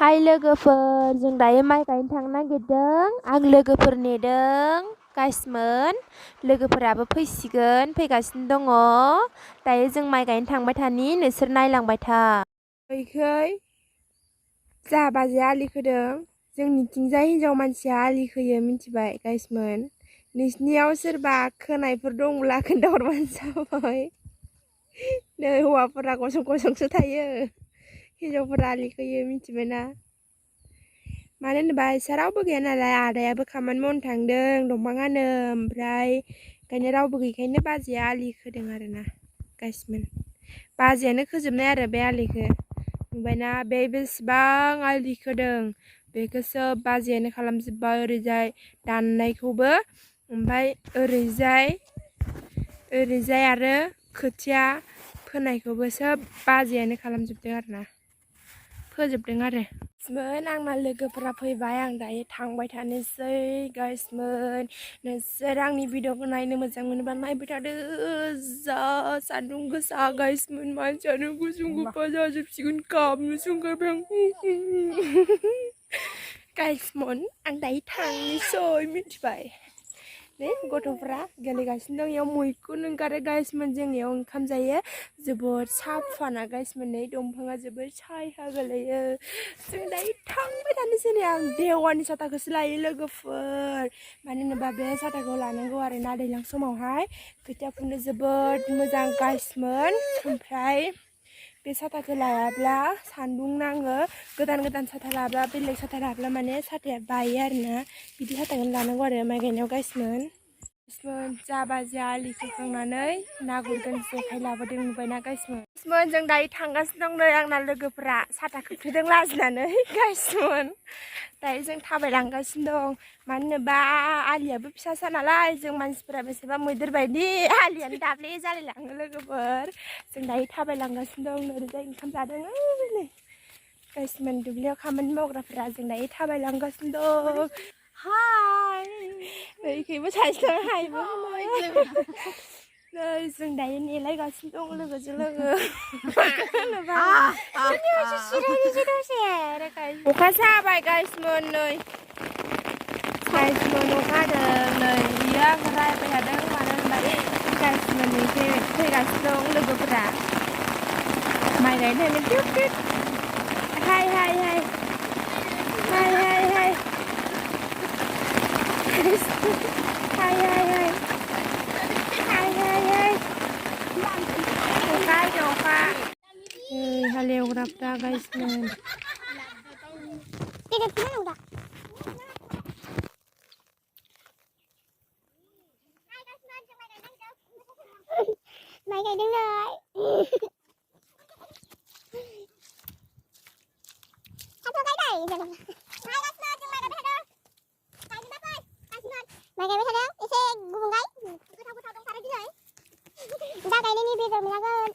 हाय लोगोफोर जों दायो माइ गायनो थांनो नागिरदों आं लोगोफोर नेदों गाइसमोन लोगोफोराबो फैसिगोन फैगासिनो दङ दायो जों माइ गायनो थांबाय थानि नोंसोर नायलांबाय था फैखै जा बाजै आलि खोदों जोंनिथिंजाय हिनजाव मानसिया आलि खोयो मिथिबाय गाइसमोन नोंसिनियाव सोरबा खोनायफोर दंब्ला खोन्थाहरबानो जाबाय नै हौवाफोरा गसं गसंसो थायो हिन्जावफोरा आलि खोयो मिथिबायना मानो होनोबा एसे रावबो गैया नालाय आदायाबो खामानि मावनो थांदों दंफां हानो ओमफ्राय ओंखायनो रावबो गैयैखायनो बाजैया आलि खोदों आरोना गाइसमोन बाजैयानो खोजोबनाय आरो बे आलिखौ नुबायना बे बेसेबां आलि खोदों बेखौ सोब बाजैयानो खालामजोब्बाय ओरैजाय दाननायखौबो ओमफ्राय ओरैजाय आरो खोथिया फोनायखौबो सोब बाजैयानो खालामजोबदों आरोना फोजोबदों आरो आंना लोगोफोरा फैबाय आं दायो थांबाय थानोसै गाइसमोन नोंसोर आंनि भिडिअखौ नायनो मोजां मोनोबा नायबाय थादो जा सान्दुं गोसा गाइसमोन मानसियानो गुसुं गुफा जाजोबसिगोन गाबनोसो ओंखारबाय आं गाइसमोन आं दायो थांनोसै मिथिबाय नै गथ'फ्रा गेलेगासिनो दं इयाव मैखुन ओंखारो गाइसमोन जोंनियाव ओंखाम जायो जोबोद साफाना गाइसमोन नै दंफाङा जोबोद सायहा गोलैयो जों दायो थांबाय थानोसै नै आं देवानि साथाखौसो लायो लोगोफोर मानो होनोबा बे साथाखौ लानांगौ आरोना दैज्लां समावहाय खोथिया फुनो जोबोद मोजां गाइसमोन ओमफ्राय बे साथाखौ लायाब्ला सान्दुं नाङो गोदान साथा लाब्ला बेलेग साथा लाब्ला माने साथाया बायो आरोना बिदि साथाखौनो लानांगौ आरो माइ गायनायाव गाइसमोन जा बाजैया आलि खोखांनानै ना गुरगोन जेखाइ लाबोदों नुबायना गाइसमोन जों दायो थांगासिनो दं नै आंना लोगोफोरा साथा खोख्लैदों लाजिनानै गाइसमोन दायो जों थाबायलांगासिनो दं मानो होनोबा आलियाबो फिसासा नालाय जों मानसिफोरा बेसेबा मैदेर बायदि आलियानो दाब्ले जालायलाङो लोगोफोर जों दायो थाबायलांगासिनो दं ओरैजाय ओंखाम जादों नै गाइसमोन दुब्लियाव खामानि मावग्राफोरा जों दायो थाबायलांगासिनो दं हाय नैखैबो सासेया हायबो नै जों दायो नेलायगासिनो दं लोगोजों लोगो अखासो हाबाय गाइसमोन नै गाइसमोन अखा हादों नै बियो आं रायबाय थादों मानो होनबा गाइसमोन फैगासिनो दं लोगोफोरा माइ गायनो थांनो टिउट टिउट हाय हाय हाय हाय हाय हाय हाय हाय हाय हाय हाय हाय अखा हादों अखा हालेवग्राफ्रा गाइसमोन माइ गायदों नै माइ गायबाय थादों एसे गुबुंगाय गोथाव गोथाव दंथारो दिनै दा गायनायनि बेदर मोनागोन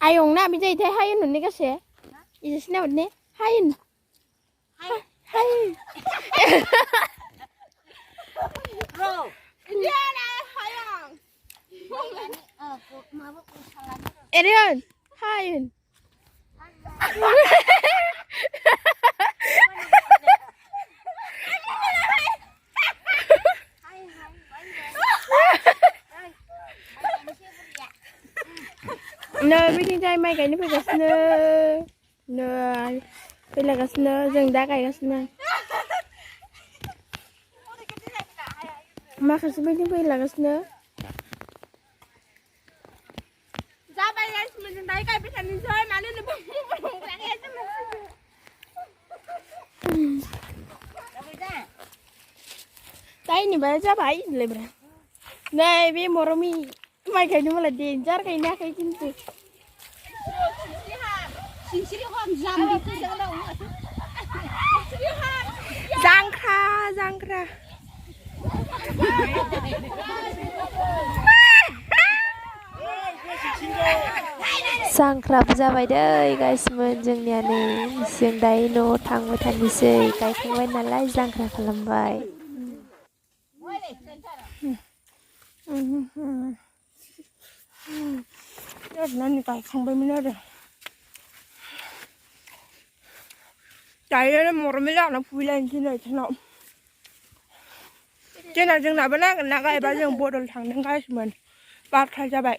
Ayong na bijay tay hayin nun ni kasi. Isis na ni hayin. Hayin. Bro. Iya na hayang. Erion. Hayin. Nơi bên trai mai cái nó phải gạt nơi nơi đây là gạt nơi rừng đá cái gạt nơi mà cái bên bên là gạt nơi ra bay ra mình rừng đá cái bên thành chơi mà nên là bùng lại nghe cho mình tay này bây giờ phải lấy bữa đây bây moromi mai cái nó là danger cái na cái gì Zangkra जांख्राबो जाबाय दै गाइसमोन जोंनिया नै जों दायो न'आव थांबाय थानोसै गायखांबाय नालाय जांख्रा खालामबाय नानि गायखांबायमोन आरो दायो मरमै लाना फुैलायनोसै नै जोंनाव जोंनाबो नांगोन ना गायबा जों बदल थांदों गाइसमोन 12 जाबाय